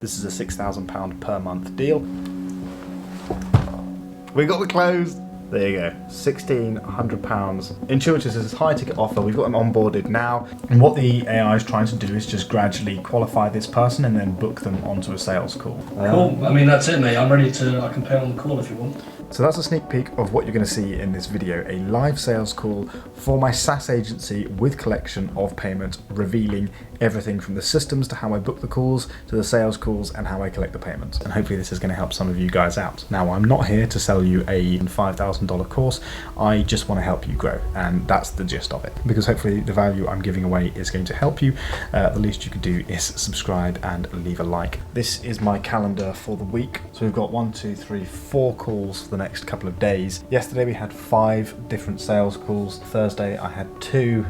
This is a £6,000 per month deal. We got the close. There you go, £1,600. Intuitus is a high ticket offer. We've got them onboarded now. And what the AI is trying to do is just gradually qualify this person and then book them onto a sales call. Cool, I mean that's it mate, I'm ready to, I can pay on the call if you want. So that's a sneak peek of what you're going to see in this video, a live sales call for my SaaS agency with collection of payment, revealing everything from the systems to how I book the calls, to the sales calls and how I collect the payments. And hopefully this is going to help some of you guys out. Now, I'm not here to sell you a $5,000 course. I just want to help you grow, and that's the gist of it, because hopefully the value I'm giving away is going to help you. The least you can do is subscribe and leave a like. This is my calendar for the week. So we've got 4 calls for the next couple of days. Yesterday we had 5 different sales calls. Thursday I had 2.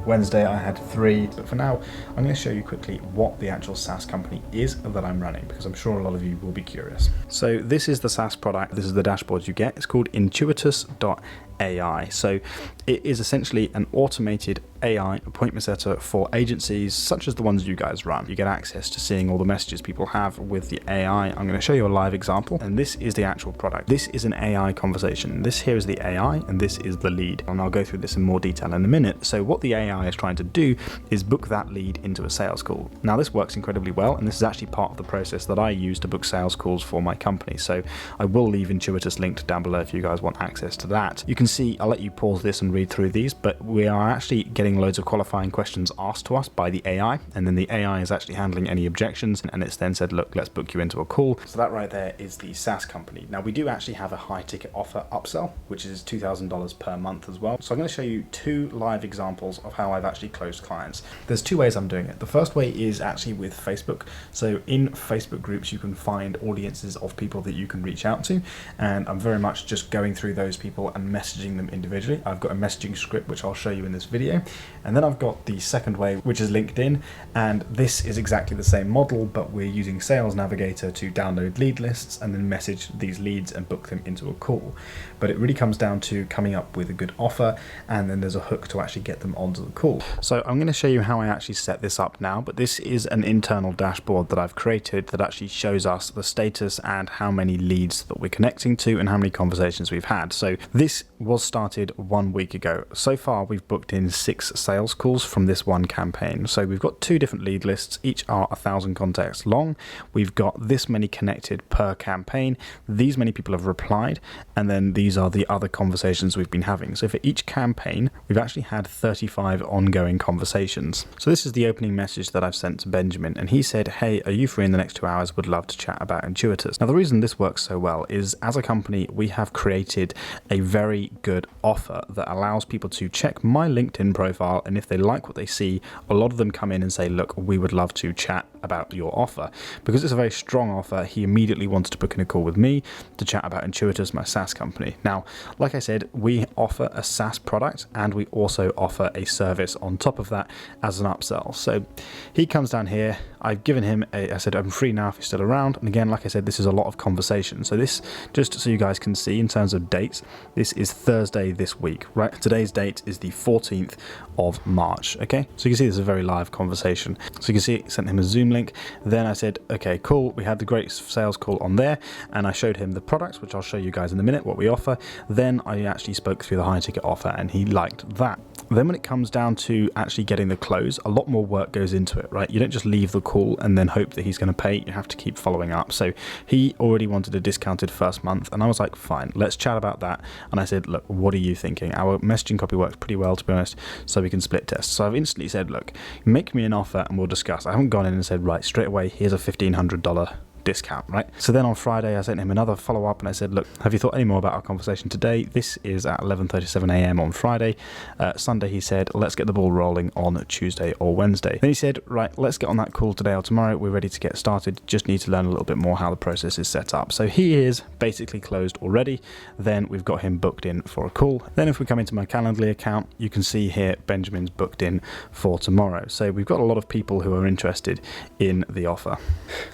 Wednesday I had 3, but for now I'm going to show you quickly what the actual SaaS company is that I'm running, because I'm sure a lot of you will be curious. So this is the SaaS product. This is the dashboard you get. It's called Intuitus.ai. So it is essentially an automated AI appointment setter for agencies such as the ones you guys run. You get access to seeing all the messages people have with the AI. I'm going to show you a live example, and this is the actual product. This is an AI conversation. This here is the AI and this is the lead, and I'll go through this in more detail in a minute. So what the AI is trying to do is book that lead into a sales call. Now this works incredibly well, and this is actually part of the process that I use to book sales calls for my company. So I will leave Intuitus linked down below if you guys want access to that. You can see, I'll let you pause this and read through these, but we are actually getting loads of qualifying questions asked to us by the AI, and then the AI is actually handling any objections, and it's then said, look, let's book you into a call. So that right there is the SaaS company. Now we do actually have a high ticket offer upsell, which is $2,000 per month as well. So I'm going to show you 2 live examples of how I've actually closed clients. There's 2 ways I'm doing it. The first way is actually with Facebook. So in Facebook groups you can find audiences of people that you can reach out to, and I'm very much just going through those people and messaging them individually. I've got a messaging script which I'll show you in this video, and then I've got the second way, which is LinkedIn, and this is exactly the same model, but we're using Sales Navigator to download lead lists and then message these leads and book them into a call. But it really comes down to coming up with a good offer, and then there's a hook to actually get them onto the call. So I'm going to show you how I actually set this up now, but this is an internal dashboard that I've created that actually shows us the status and how many leads that we're connecting to and how many conversations we've had. So this was started 1 week ago. So far we've booked in 6 sales calls from this one campaign. So we've got 2 different lead lists, each are 1,000 contacts long. We've got this many connected per campaign. These many people have replied, and then these are the other conversations we've been having. So for each campaign, we've actually had 35 ongoing conversations. So this is the opening message that I've sent to Benjamin, and he said, hey, are you free in the next 2 hours? Would love to chat about Intuitus. Now the reason this works so well is, as a company, we have created a very good offer that allows people to check my LinkedIn profile, and if they like what they see, a lot of them come in and say, look, we would love to chat about your offer. Because it's a very strong offer, he immediately wanted to book in a call with me to chat about Intuitus, my SaaS company. Now, like I said, we offer a SaaS product and we also offer a service on top of that as an upsell. So he comes down here, I've given him I said, I'm free now if you're still around. And again, like I said, this is a lot of conversation. So this, just so you guys can see in terms of dates, this is Thursday this week, right? Today's date is the 14th of March, okay? So you can see this is a very live conversation. So you can see, sent him a Zoom link. Then I said, okay, cool. We had the great sales call on there, and I showed him the products, which I'll show you guys in a minute, what we offer. Then I actually spoke through the high ticket offer, and he liked that. Then when it comes down to actually getting the close, a lot more work goes into it, right? You don't just leave the call and then hope that he's going to pay. You have to keep following up. So he already wanted a discounted first month, and I was like, fine, let's chat about that. And I said, look, what are you thinking? Our messaging copy works pretty well, to be honest, so we can split test. So I've instantly said, look, make me an offer and we'll discuss. I haven't gone in and said, right, straight away, here's a $1,500 discount, right? So then on Friday I sent him another follow-up and I said, look, have you thought any more about our conversation today? This is at 11:37 a.m. on Friday. Sunday he said, let's get the ball rolling on Tuesday or Wednesday. Then he said, right, let's get on that call today or tomorrow. We're ready to get started. Just need to learn a little bit more how the process is set up. So he is basically closed already. Then we've got him booked in for a call. Then if we come into my Calendly account, you can see here Benjamin's booked in for tomorrow. So we've got a lot of people who are interested in the offer.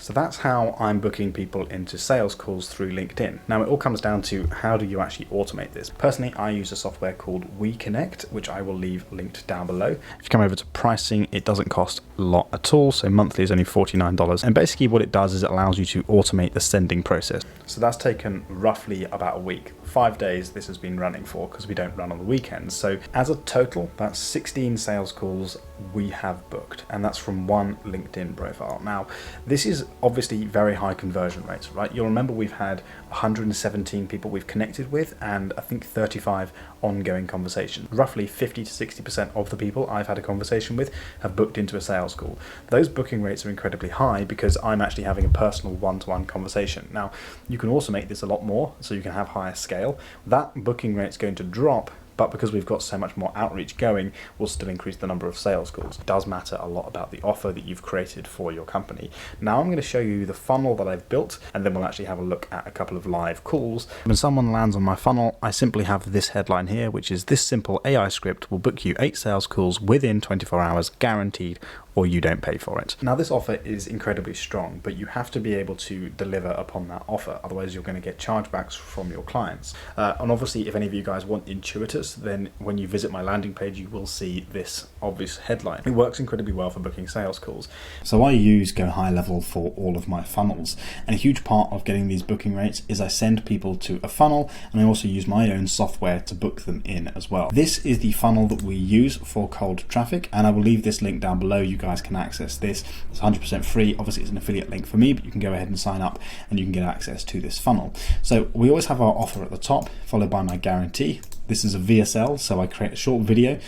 So that's how I'm booking people into sales calls through LinkedIn. Now it all comes down to how do you actually automate this. Personally, I use a software called WeConnect, which I will leave linked down below. If you come over to pricing, it doesn't cost a lot at all. So monthly is only $49. And basically what it does is it allows you to automate the sending process. So that's taken roughly about a week. 5 days this has been running for, because we don't run on the weekends. So as a total, that's 16 sales calls we have booked, and that's from one LinkedIn profile. Now, this is obviously very high conversion rates, right? You'll remember we've had 117 people we've connected with, and I think 35 ongoing conversations. Roughly 50 to 60% of the people I've had a conversation with have booked into a sales call. Those booking rates are incredibly high because I'm actually having a personal one-to-one conversation. Now, you can also make this a lot more, so you can have higher scale. That booking rate's going to drop, but because we've got so much more outreach going, we'll still increase the number of sales calls. It does matter a lot about the offer that you've created for your company. Now I'm going to show you the funnel that I've built, and then we'll actually have a look at a couple of live calls. When someone lands on my funnel, I simply have this headline here, which is this simple AI script will book you 8 sales calls within 24 hours, guaranteed, or you don't pay for it. Now this offer is incredibly strong, but you have to be able to deliver upon that offer, otherwise you're going to get chargebacks from your clients. And obviously if any of you guys want Intuitus, then when you visit my landing page you will see this obvious headline. It works incredibly well for booking sales calls. So I use Go High Level for all of my funnels, and a huge part of getting these booking rates is I send people to a funnel, and I also use my own software to book them in as well. This is the funnel that we use for cold traffic, and I will leave this link down below. You guys can access this. It's 100% free. Obviously it's an affiliate link for me, but you can go ahead and sign up and you can get access to this funnel. So we always have our offer at the top, followed by my guarantee. This is a VSL, so I create a short video.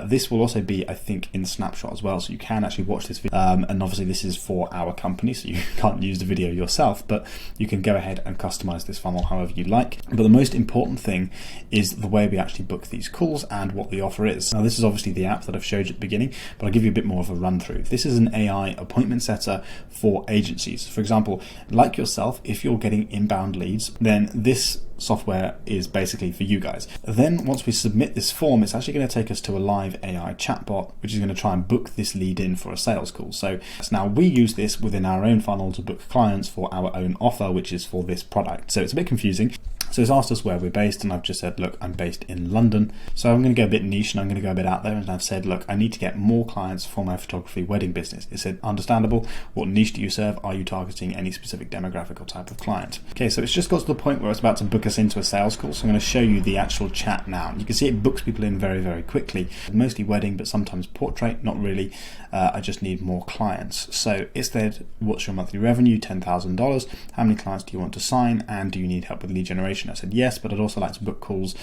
This will also be, I think, in Snapshot as well, so you can actually watch this video. And obviously this is for our company, so you can't use the video yourself, but you can go ahead and customize this funnel however you like. But the most important thing is the way we actually book these calls and what the offer is. Now this is obviously the app that I've showed you at the beginning, but I'll give you a bit more of a run through. This is an AI appointment setter for agencies. For example, like yourself, if you're getting inbound leads, then this software is basically for you guys. Then once we submit this form, it's actually going to take us to a live AI chatbot, which is going to try and book this lead in for a sales call. So now we use this within our own funnel to book clients for our own offer, which is for this product. So it's a bit confusing. So it's asked us where we're based, and I've just said, look, I'm based in London. So I'm going to go a bit niche and I'm going to go a bit out there, and I've said, look, I need to get more clients for my photography wedding business. It said, understandable. What niche do you serve? Are you targeting any specific demographic or type of client? Okay, so it's just got to the point where it's about to book us into a sales call. So I'm going to show you the actual chat now. You can see it books people in very, very quickly. Mostly wedding, but sometimes portrait, not really. I just need more clients. So it said, what's your monthly revenue? $10,000. How many clients do you want to sign? And do you need help with lead generation? I said yes, but I'd also like to book calls,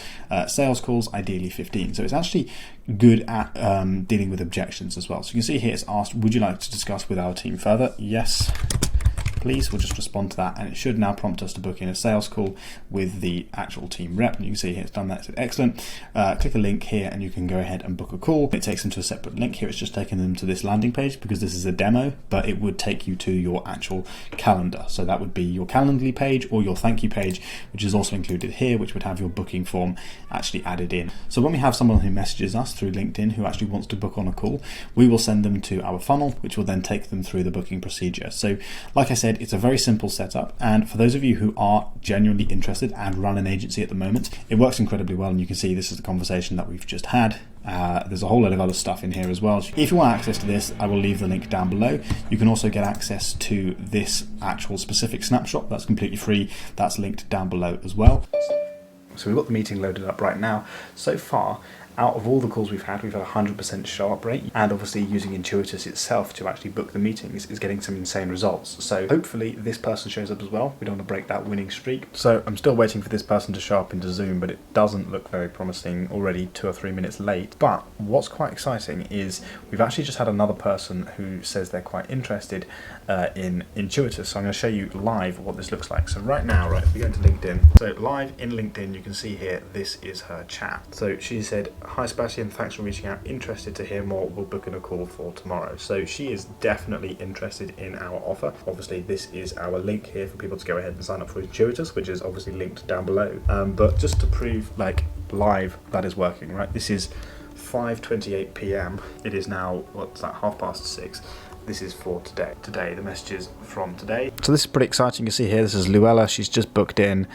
sales calls, ideally 15. So it's actually good at dealing with objections as well. So you can see here it's asked, would you like to discuss with our team further? Yes, please. We'll just respond to that, and it should now prompt us to book in a sales call with the actual team rep. And you can see here it's done that. It's excellent. Click a link here and you can go ahead and book a call. It takes them to a separate link. Here it's just taking them to this landing page because this is a demo, but it would take you to your actual calendar. So that would be your Calendly page or your thank you page, which is also included here, which would have your booking form actually added in. So when we have someone who messages us through LinkedIn who actually wants to book on a call, we will send them to our funnel, which will then take them through the booking procedure. So like I said, it's a very simple setup, and for those of you who are genuinely interested and run an agency at the moment, it works incredibly well. And you can see this is the conversation that we've just had. There's a whole lot of other stuff in here as well. If you want access to this, I will leave the link down below. You can also get access to this actual specific snapshot. That's completely free. That's linked down below as well. So we've got the meeting loaded up right now. So far, out of all the calls we've had a 100% show up rate, and obviously using Intuitus itself to actually book the meetings is getting some insane results. So hopefully this person shows up as well. We don't want to break that winning streak. So I'm still waiting for this person to show up into Zoom, but it doesn't look very promising, already 2 or 3 minutes late. But what's quite exciting is we've actually just had another person who says they're quite interested in Intuitus. So I'm going to show you live what this looks like. So right now, if we go into LinkedIn, so live in LinkedIn, you can see here, this is her chat. So she said, "Hi Sebastian, thanks for reaching out. Interested to hear more. We'll book in a call for tomorrow." So she is definitely interested in our offer. Obviously, this is our link here for people to go ahead and sign up for Intuitus, which is obviously linked down below. But just to prove, like, live that is working, right? This is 5:28 p.m. It is now, what's that, 6:30. this is for today. The messages from today. So this is pretty exciting. You see here, this is Luella. She's just booked in.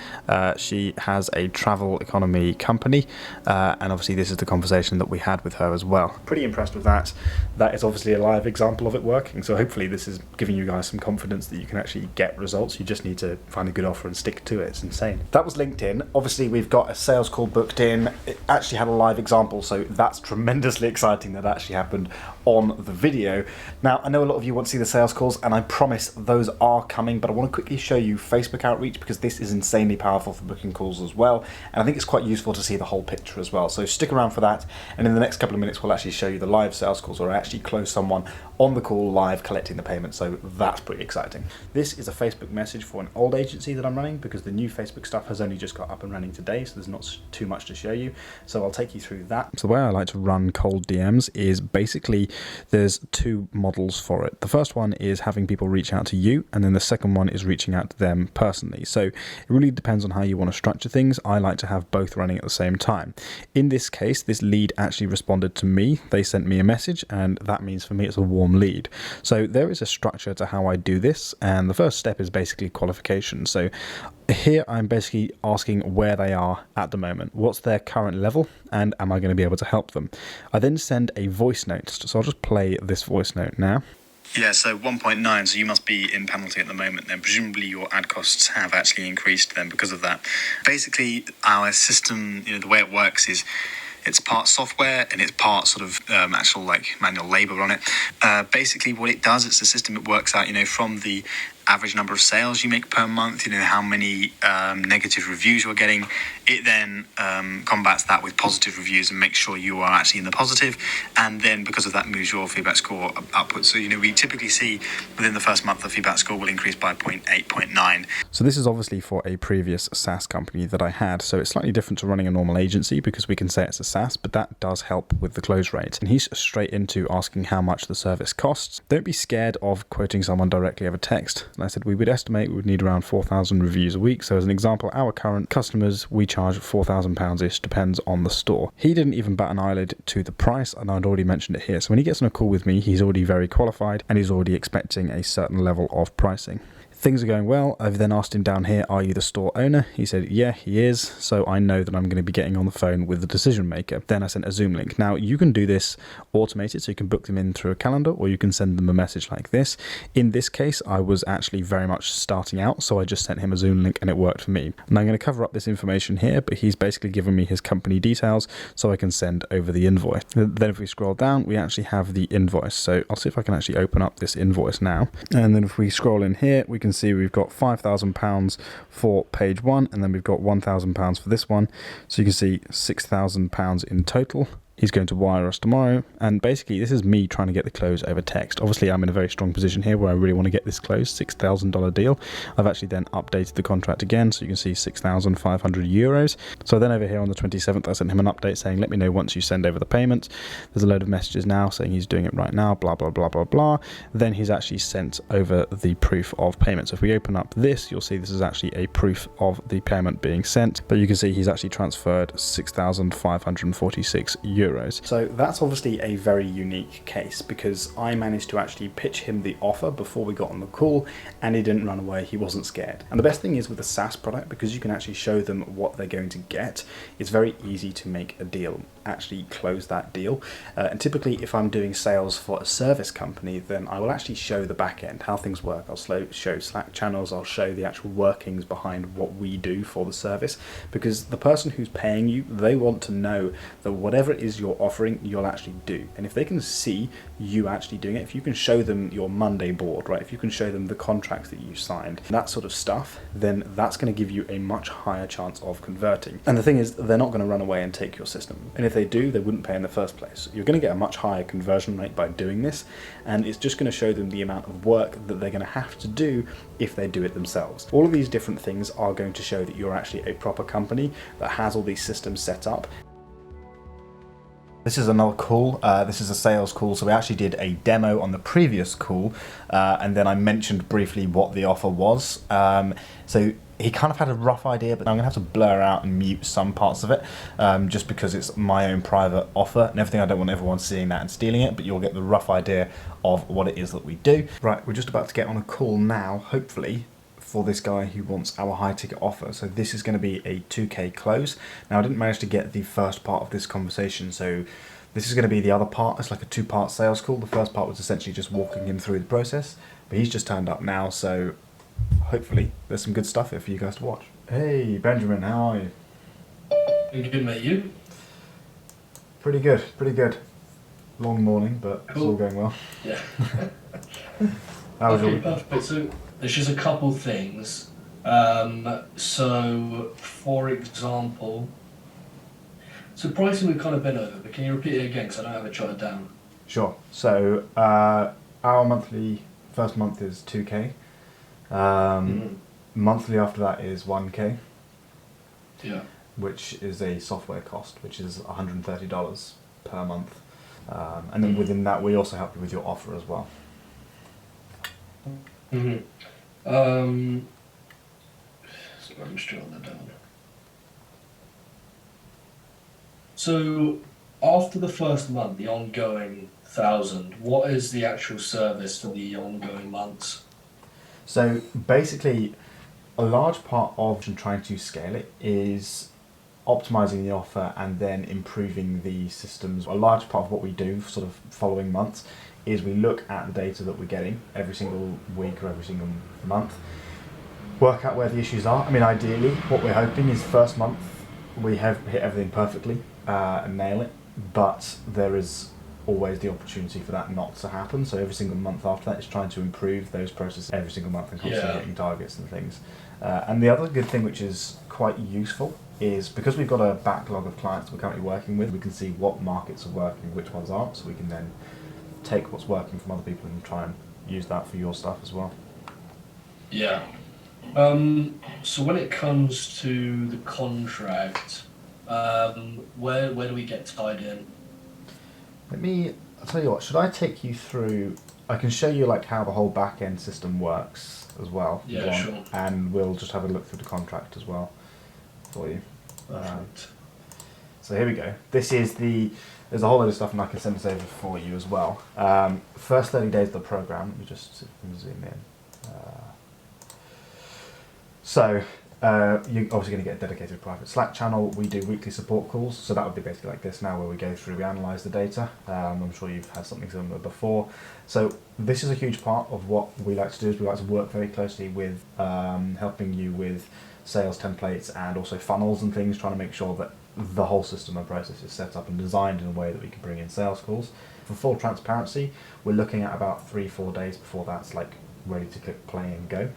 She has a travel economy company, and obviously this is the conversation that we had with her as well. Pretty impressed with that. That is obviously a live example of it working. So hopefully this is giving you guys some confidence that you can actually get results. You just need to find a good offer and stick to it. It's insane. That was LinkedIn. Obviously we've got a sales call booked in. It actually had a live example, so that's tremendously exciting that actually happened on the video. Now I know a lot of you want to see the sales calls, and I promise those are coming, but I want to quickly show you Facebook outreach because this is insanely powerful for booking calls as well, and I think it's quite useful to see the whole picture as well. So stick around for that, and in the next couple of minutes we'll actually show you the live sales calls where I actually close someone on the call live collecting the payment, so that's pretty exciting. This is a Facebook message for an old agency that I'm running because the new Facebook stuff has only just got up and running today, so there's not too much to show you, so I'll take you through that. So the way I like to run cold DMs is basically there's two models for it. The first one is having people reach out to you, and then the second one is reaching out to them personally. So it really depends on how you want to structure things. I like to have both running at the same time. In this case, this lead actually responded to me. They sent me a message, and that means for me it's a warm lead. So there is a structure to how I do this, and the first step is basically qualification. So here I'm basically asking where they are at the moment, what's their current level, and am I going to be able to help them. I then send a voice note, so I'll just play this voice note now. Yeah, so 1.9, so you must be in penalty at the moment then. Presumably your ad costs have actually increased then because of that. Basically, our system, the way it works is it's part software and it's part sort of actual like manual labor on it. Basically what it does, it's a system that works out, from the average number of sales you make per month, how many negative reviews you're getting. It then combats that with positive reviews and makes sure you are actually in the positive, and then because of that moves your feedback score upwards. So we typically see within the first month the feedback score will increase by 0.8, 0.9. So this is obviously for a previous SaaS company that I had, so it's slightly different to running a normal agency because we can say it's a SaaS, but that does help with the close rate. And he's straight into asking how much the service costs. Don't be scared of quoting someone directly over text. I said we would estimate we would need around 4,000 reviews a week. So as an example, our current customers, we charge £4,000-ish, depends on the store. He didn't even bat an eyelid to the price, and I'd already mentioned it here. So when he gets on a call with me, he's already very qualified and he's already expecting a certain level of pricing. Things are going well. I've then asked him down here, are you the store owner? He said, yeah, he is. So I know that I'm going to be getting on the phone with the decision maker. Then I sent a Zoom link. Now you can do this automated, so you can book them in through a calendar, or you can send them a message like this. In this case, I was actually very much starting out, so I just sent him a Zoom link and it worked for me. And I'm going to cover up this information here, but he's basically given me his company details so I can send over the invoice. Then if we scroll down, we actually have the invoice. So I'll see if I can actually open up this invoice now. And then if we scroll in here, we can see we've got £5,000 for page one, and then we've got £1,000 for this one. So you can see £6,000 in total. He's going to wire us tomorrow, and basically this is me trying to get the close over text. Obviously I'm in a very strong position here where I really want to get this closed, $6,000 deal. I've actually then updated the contract again, so you can see €6,500. So then over here on the 27th I sent him an update saying let me know once you send over the payment. There's a load of messages now saying he's doing it right now, blah blah blah blah blah. Then he's actually sent over the proof of payment. So if we open up this, you'll see this is actually a proof of the payment being sent, but you can see he's actually transferred €6,546. So that's obviously a very unique case because I managed to actually pitch him the offer before we got on the call, and he didn't run away, he wasn't scared. And the best thing is with a SaaS product, because you can actually show them what they're going to get, it's very easy to make a deal, actually close that deal. And typically if I'm doing sales for a service company, then I will actually show the back end, how things work. I'll show Slack channels, I'll show the actual workings behind what we do for the service, because the person who's paying you, they want to know that whatever it is you're offering, you'll actually do. And if they can see you actually doing it, if you can show them your Monday board, right, if you can show them the contracts that you signed, that sort of stuff, then that's going to give you a much higher chance of converting. And the thing is, they're not going to run away and take your system. And if they do, they wouldn't pay in the first place. You're going to get a much higher conversion rate by doing this, and it's just going to show them the amount of work that they're going to have to do if they do it themselves. All of these different things are going to show that you're actually a proper company that has all these systems set up. This is another call. This is a sales call. So we actually did a demo on the previous call, and then I mentioned briefly what the offer was. So he kind of had a rough idea, but I'm going to have to blur out and mute some parts of it, just because it's my own private offer and everything. I don't want everyone seeing that and stealing it, but you'll get the rough idea of what it is that we do. Right, we're just about to get on a call now, hopefully, for this guy who wants our high ticket offer. So this is going to be a 2K close. Now I didn't manage to get the first part of this conversation, so this is going to be the other part. It's like a 2-part sales call. The first part was essentially just walking him through the process, but he's just turned up now, so hopefully there's some good stuff here for you guys to watch. Hey Benjamin, how are you? Good, mate. You? Pretty good, pretty good. Long morning, but It's all going well. Yeah. How was Okay, your perfect. So there's just a couple things. So, for example, so pricing we've kind of been over, but can you repeat it again? Because I don't have it jotted down. Sure. So our monthly first month is 2K. Monthly after that is 1K, Yeah. which is a software cost, which is $130 per month. And then within that, we also help you with your offer as well. Sorry, I'm just jotting that down. So, after the first month, the ongoing 1,000, what is the actual service for the ongoing months? So basically, a large part of trying to scale it is optimizing the offer and then improving the systems. A large part of what we do sort of following months is we look at the data that we're getting every single week or every single month, work out where the issues are. I mean, ideally, what we're hoping is first month we have hit everything perfectly and nail it, but there is always the opportunity for that not to happen. So every single month after that is trying to improve those processes every single month and constantly hitting targets and things. And the other good thing, which is quite useful, is because we've got a backlog of clients we're currently working with, we can see what markets are working, which ones aren't, so we can then take what's working from other people and try and use that for your stuff as well. Yeah. So when it comes to the contract, where do we get tied in? I'll tell you what, should I take you through, I can show you like how the whole back end system works as well. if you Yeah, want, sure. And we'll just have a look through the contract as well for you. Perfect. So here we go. There's a whole load of stuff and I can send this over for you as well. First 30 days of the program, let me just see if we can zoom in. You're obviously going to get a dedicated private Slack channel. We do weekly support calls, so that would be basically like this now, where we go through, we analyse the data. I'm sure you've had something similar before. So this is a huge part of what we like to do, is we like to work very closely with helping you with sales templates and also funnels and things, trying to make sure that the whole system and process is set up and designed in a way that we can bring in sales calls. For full transparency, we're looking at about 3-4 days before that's like ready to click play and go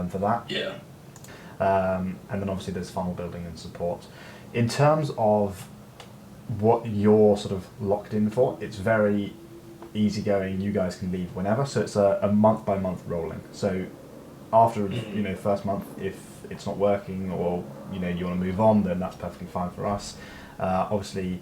for that. Yeah. And then obviously there's funnel building and support. In terms of what you're sort of locked in for, it's very easygoing. You guys can leave whenever, so it's a month by month rolling. So after first month, if it's not working or you want to move on, then that's perfectly fine for us. Obviously,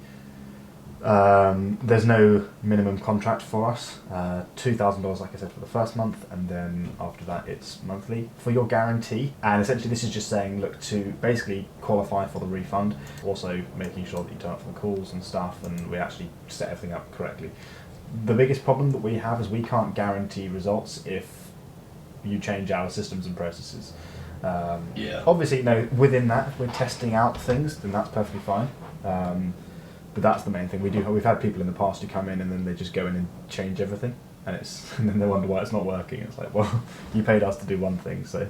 there's no minimum contract for us. $2,000, like I said, for the first month, and then after that it's monthly for your guarantee. And essentially this is just saying, look, to basically qualify for the refund, also making sure that you turn up for the calls and stuff, and we actually set everything up correctly. The biggest problem that we have is we can't guarantee results if you change our systems and processes. Obviously, within that, if we're testing out things, then that's perfectly fine. But that's the main thing. We've had people in the past who come in and then they just go in and change everything, and then they wonder why it's not working. It's like, well, you paid us to do one thing, so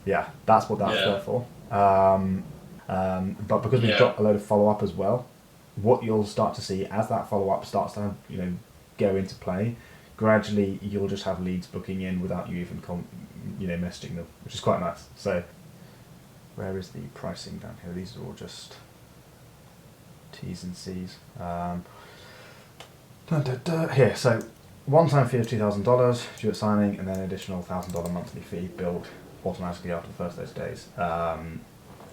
yeah, that's what that's there for. But because we've got a load of follow up as well, what you'll start to see as that follow up starts to go into play, gradually you'll just have leads booking in without you even messaging them, which is quite nice. So where is the pricing down here? These are all just T's and C's. Here, so one-time fee of $2,000 due at signing, and then an additional $1,000 monthly fee billed automatically after the first 30 days,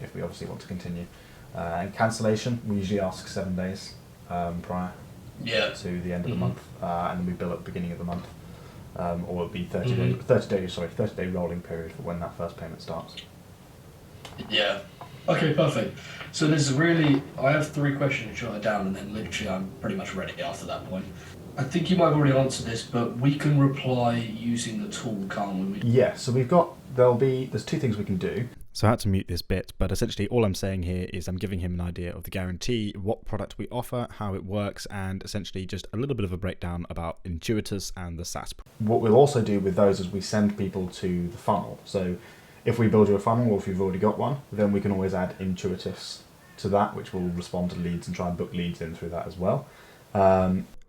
if we obviously want to continue. And cancellation, we usually ask 7 days. prior Yeah. to the end of the month, and then we bill at the beginning of the month, or it'll be 30 day rolling period for when that first payment starts. Yeah. Okay, perfect. So I have 3 questions jotted down, and then literally I'm pretty much ready after that point. I think you might have already answered this, but we can reply using the tool, can't we? Yeah, so there's 2 things we can do. So I had to mute this bit, but essentially all I'm saying here is I'm giving him an idea of the guarantee, what product we offer, how it works, and essentially just a little bit of a breakdown about Intuitus and the SaaS. What we'll also do with those is we send people to the funnel. So if we build you a funnel, or if you've already got one, then we can always add Intuitus to that, which will respond to leads and try and book leads in through that as well.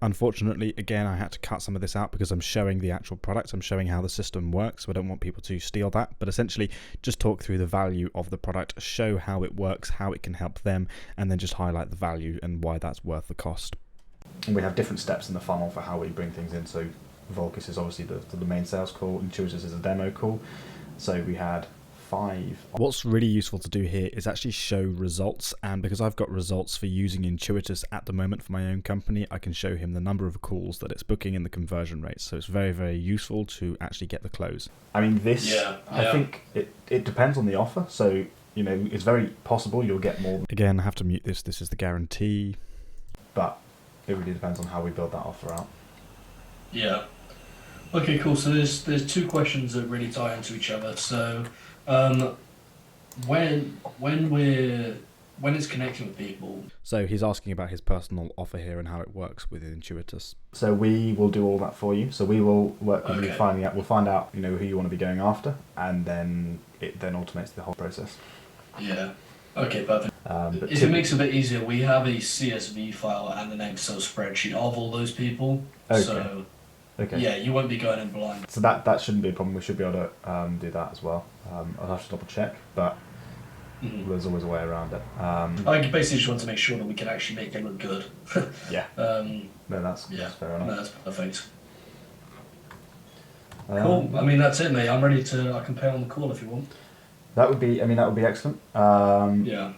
Unfortunately, again, I had to cut some of this out because I'm showing the actual product. I'm showing how the system works, so I don't want people to steal that. But essentially, just talk through the value of the product, show how it works, how it can help them, and then just highlight the value and why that's worth the cost. And we have different steps in the funnel for how we bring things in. So Volcus is obviously the main sales call, Intuitus is a demo call. So we had 5. What's really useful to do here is actually show results, and because I've got results for using Intuitus at the moment for my own company, I can show him the number of calls that it's booking and the conversion rates. So it's very, very useful to actually get the close. I mean, I think it depends on the offer. So, it's very possible you'll get more. Again, I have to mute this. This is the guarantee. But it really depends on how we build that offer out. Yeah. Okay, cool. So there's 2 questions that really tie into each other. So when it's connecting with people. So he's asking about his personal offer here and how it works with Intuitus. So we will do all that for you. So we will work with you finding out. We'll find out who you want to be going after, and then it then automates the whole process. Yeah. Okay, perfect. If it makes it a bit easier, we have a CSV file and an Excel spreadsheet of all those people. Okay. So yeah, you won't be going in blind. So that shouldn't be a problem. We should be able to do that as well. I'll have to double check, but there's always a way around it. I basically just want to make sure that we can actually make it look good. Yeah. No, that's fair enough. No, that's perfect. Cool. I mean, that's it, mate. I'm ready to. I can pay on the call if you want. That would be excellent. Yeah.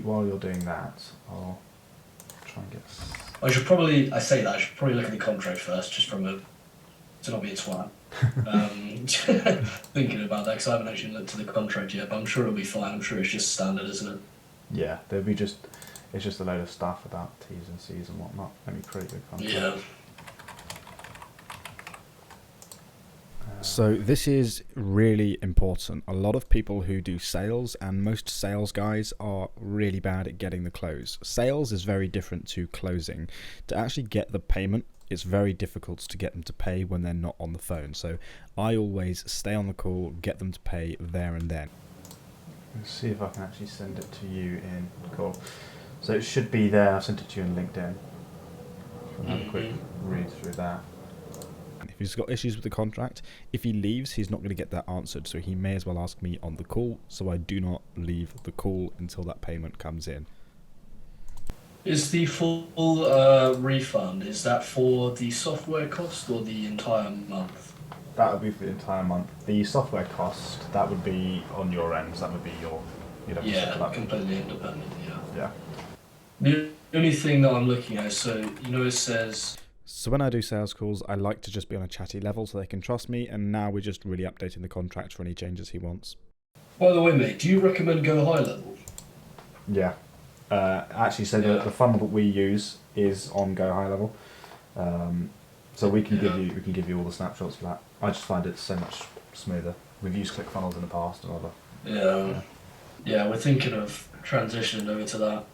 While you're doing that, I'll try and get. I should probably look at the contract first, just to not be a twat. Thinking about that, because I haven't actually looked at the contract yet, but I'm sure it'll be fine. I'm sure it's just standard, isn't it? Yeah, it's just a load of stuff about T's and C's and whatnot. Let me create the contract. Yeah. So this is really important. A lot of people who do sales, and most sales guys, are really bad at getting the close. Sales is very different to closing. To actually get the payment, it's very difficult to get them to pay when they're not on the phone. So I always stay on the call, get them to pay there and then. Let's see if I can actually send it to you in call. So it should be there. I've sent it to you in LinkedIn. I'll have a quick read through that. If he's got issues with the contract, if he leaves, he's not going to get that answered, so he may as well ask me on the call, so I do not leave the call until that payment comes in. Is the full refund, is that for the software cost or the entire month? That would be for the entire month. The software cost, that would be on your end, so that would be completely independent, yeah. The only thing that I'm looking at, so it says... So when I do sales calls, I like to just be on a chatty level so they can trust me, and now we're just really updating the contract for any changes he wants. By the way, mate, do you recommend Go High Level? Yeah. Actually, the funnel that we use is on Go High Level. So we can give you all the snapshots for that. I just find it so much smoother. We've used ClickFunnels in the past and all that. Yeah, we're thinking of transitioning over to that.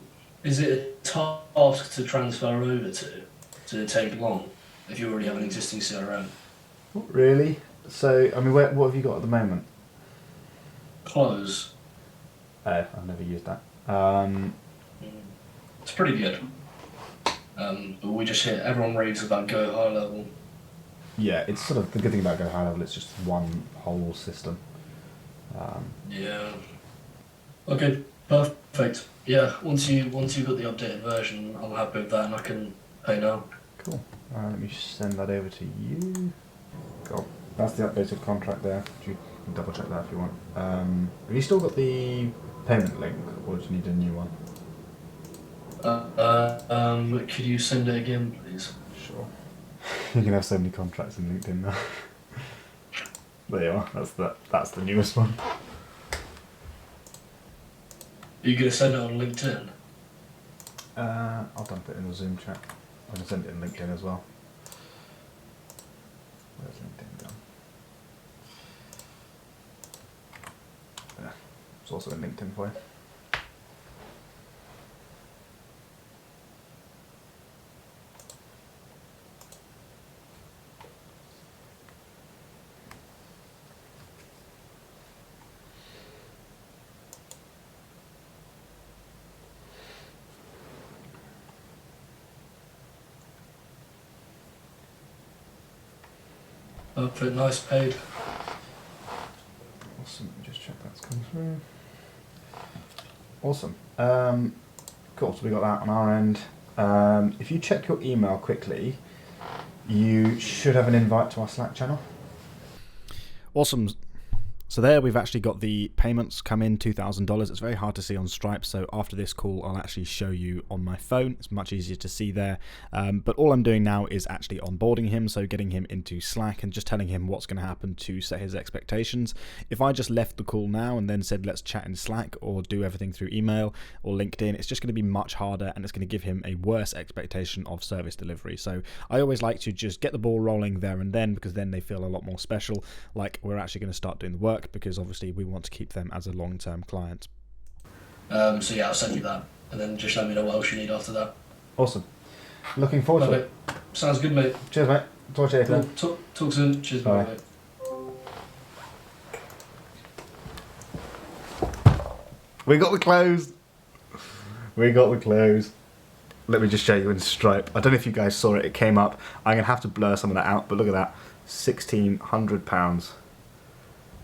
Is it a task to transfer over to? Did it take long if you already have an existing CRM? Not really. So, I mean, what have you got at the moment? Close. I've never used that. It's pretty good. But we just hear everyone raves about Go High Level. Yeah, it's sort of the good thing about Go High Level. It's just one whole system. Yeah. Okay, perfect. Yeah, once you've got the updated version, I'm happy with that, and I can pay now. Cool. Let me send that over to you. Cool. That's the updated contract there. You can double check that if you want. Have you still got the payment link, or do you need a new one? Could you send it again, please? Sure. You can have so many contracts in LinkedIn now. There you are. That's the newest one. Are you gonna send it on LinkedIn? I'll dump it in the Zoom chat. I can send it in LinkedIn as well. Where's LinkedIn gone? Yeah, it's also in LinkedIn for you. Perfect, nice paid. Awesome. Let me just check that's come through. Awesome. Cool. So we got that on our end. If you check your email quickly, you should have an invite to our Slack channel. Awesome. So there we've actually got the payments come in, $2,000. It's very hard to see on Stripe, so after this call I'll actually show you on my phone. It's much easier to see there. But all I'm doing now is actually onboarding him, so getting him into Slack and just telling him what's going to happen to set his expectations. If I just left the call now and then said let's chat in Slack or do everything through email or LinkedIn, it's just going to be much harder and it's going to give him a worse expectation of service delivery. So I always like to just get the ball rolling there and then, because then they feel a lot more special, like we're actually going to start doing the work, because obviously we want to keep them as a long-term client. So yeah, I'll send you that, and then just let me know what else you need after that. Awesome. Looking forward to it. Sounds good, mate. Cheers, mate. Talk to you later. Talk soon. Cheers, bye. Mate. We got the close. We got the close. Let me just show you in Stripe. I don't know if you guys saw it. It came up. I'm going to have to blur some of that out, but look at that. £1,600.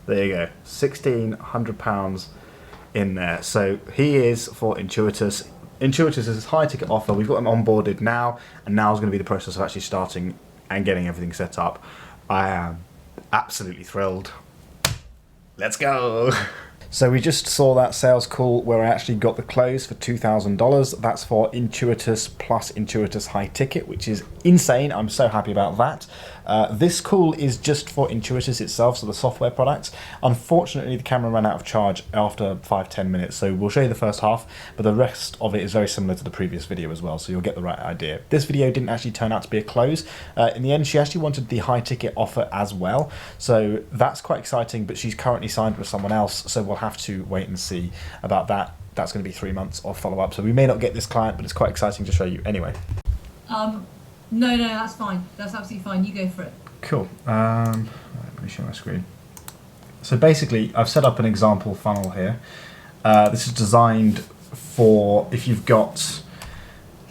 There you go, £1,600 in there. So he is for Intuitus. Intuitus is his high ticket offer. We've got him onboarded now, and now is going to be the process of actually starting and getting everything set up. I am absolutely thrilled. Let's go. So we just saw that sales call where I actually got the close for $2,000. That's for Intuitus plus Intuitus high ticket, which is insane. I'm so happy about that. This call is just for Intuitus itself, so the software products. Unfortunately, the camera ran out of charge after 5-10 minutes, so we'll show you the first half, but the rest of it is very similar to the previous video as well, so you'll get the right idea. This video didn't actually turn out to be a close. In the end, she actually wanted the high ticket offer as well, so that's quite exciting, but she's currently signed with someone else, so we'll have to wait and see about that. That's going to be 3 months of follow-up, so we may not get this client, but it's quite exciting to show you anyway. No, that's fine. That's absolutely fine. You go for it. Cool. Let me share my screen. So basically, I've set up an example funnel here. This is designed for if you've got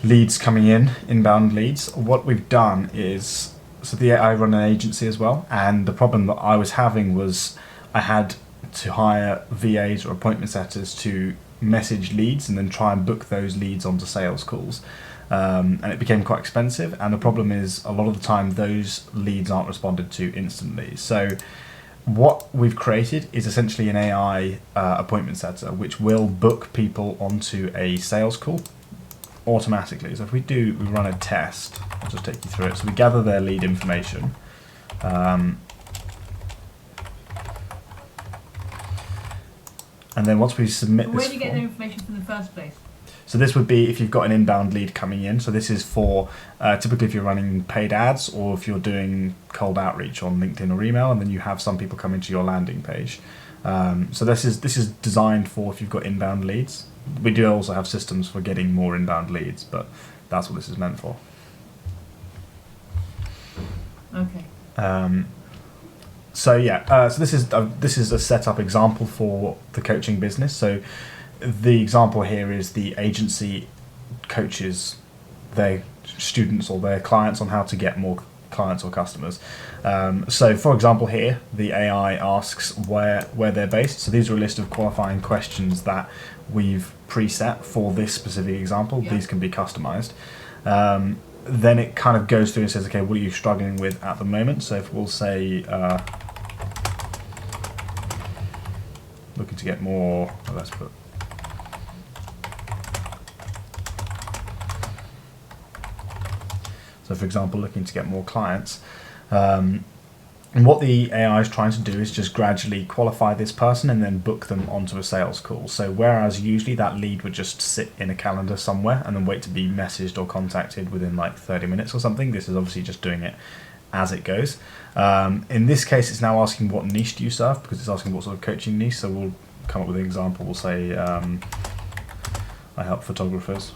leads coming in, inbound leads. What we've done is, so I run an agency as well, and the problem that I was having was I had to hire VAs or appointment setters to message leads and then try and book those leads onto sales calls. And it became quite expensive, and the problem is a lot of the time those leads aren't responded to instantly. So what we've created is essentially an AI appointment setter which will book people onto a sales call automatically. So if we run a test, I'll just take you through it. So we gather their lead information, and then once we submit this, where do you get their information from in the first place? So this would be if you've got an inbound lead coming in. So this is for typically if you're running paid ads or if you're doing cold outreach on LinkedIn or email, and then you have some people come into your landing page. So this is designed for if you've got inbound leads. We do also have systems for getting more inbound leads, but that's what this is meant for. Okay. So yeah, so this is a setup example for the coaching business. So the example here is the agency coaches their students or their clients on how to get more clients or customers. So for example here, the AI asks where they're based. So these are a list of qualifying questions that we've preset for this specific example. Yeah. These can be customized. Then it kind of goes through and says, okay, what are you struggling with at the moment? So if we'll say, looking to get more, let's put So for example, looking to get more clients. And what the AI is trying to do is just gradually qualify this person and then book them onto a sales call. So whereas usually that lead would just sit in a calendar somewhere and then wait to be messaged or contacted within like 30 minutes or something, this is obviously just doing it as it goes. In this case, it's now asking what niche do you serve, because it's asking what sort of coaching niche. So we'll come up with an example. We'll say, I help photographers.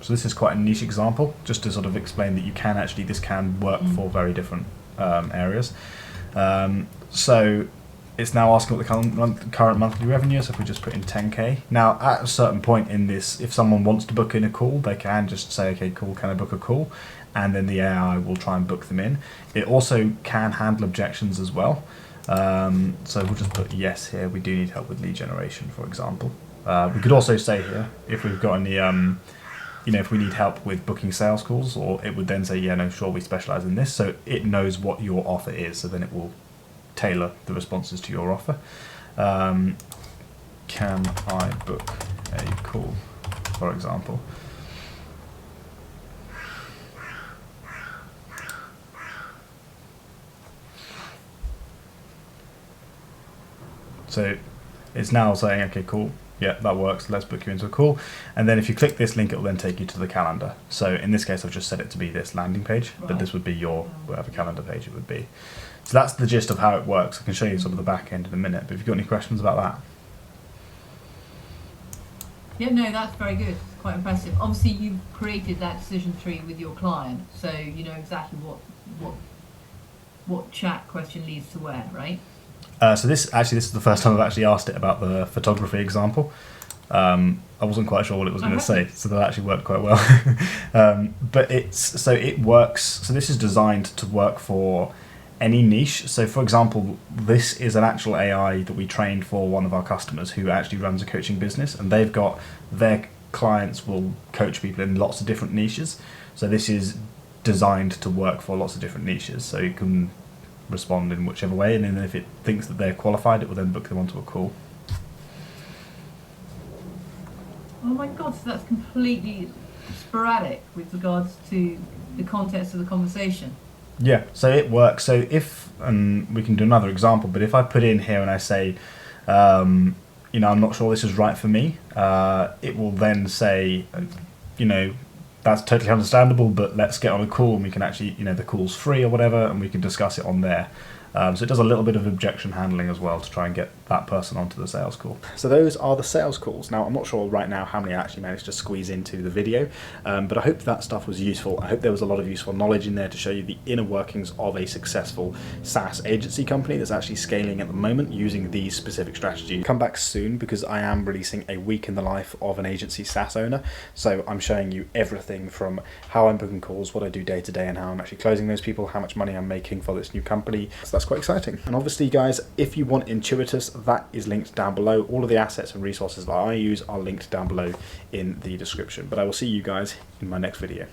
So this is quite a niche example, just to sort of explain that you can actually, this can work for very different areas. So it's now asking what the current monthly revenue is. So if we just put in 10K. Now at a certain point in this, if someone wants to book in a call, they can just say, okay, cool, can I book a call? And then the AI will try and book them in. It also can handle objections as well. So we'll just put yes here. We do need help with lead generation, for example. We could also say here, if we've got any, if we need help with booking sales calls, or it would then say, yeah, no, sure, we specialize in this. So it knows what your offer is. So then it will tailor the responses to your offer. Can I book a call, for example? So it's now saying, okay, cool. Yeah, that works. Let's book you into a call. And then if you click this link, it will then take you to the calendar. So in this case, I've just set it to be this landing page, but this would be your whatever calendar page it would be. So that's the gist of how it works. I can show you sort of the back end in a minute, but if you've got any questions about that. Yeah, no, that's very good. It's quite impressive. Obviously, you've created that decision tree with your client, so you know exactly what chat question leads to where, right? So this is the first time I've actually asked it about the photography example. I wasn't quite sure what it was going to say, so that actually worked quite well. But it works. So this is designed to work for any niche. So for example, this is an actual AI that we trained for one of our customers who actually runs a coaching business, and they've got their clients will coach people in lots of different niches. So this is designed to work for lots of different niches. So you can respond in whichever way, and then if it thinks that they're qualified, it will then book them onto a call. Oh my god, so that's completely sporadic with regards to the context of the conversation. Yeah, so it works. So if, and we can do another example, but if I put in here and I say, I'm not sure this is right for me, it will then say, that's totally understandable, but let's get on a call and we can actually, the call's free or whatever, and we can discuss it on there. So it does a little bit of objection handling as well to try and get that person onto the sales call. So those are the sales calls. Now, I'm not sure right now how many I actually managed to squeeze into the video, but I hope that stuff was useful. I hope there was a lot of useful knowledge in there to show you the inner workings of a successful SaaS agency company that's actually scaling at the moment using these specific strategies. Come back soon, because I am releasing a week in the life of an agency SaaS owner. So I'm showing you everything from how I'm booking calls, what I do day to day, and how I'm actually closing those people, how much money I'm making for this new company. So that's quite exciting. And obviously, guys, if you want Intuitus, that is linked down below. All of the assets and resources that I use are linked down below in the description. But I will see you guys in my next video.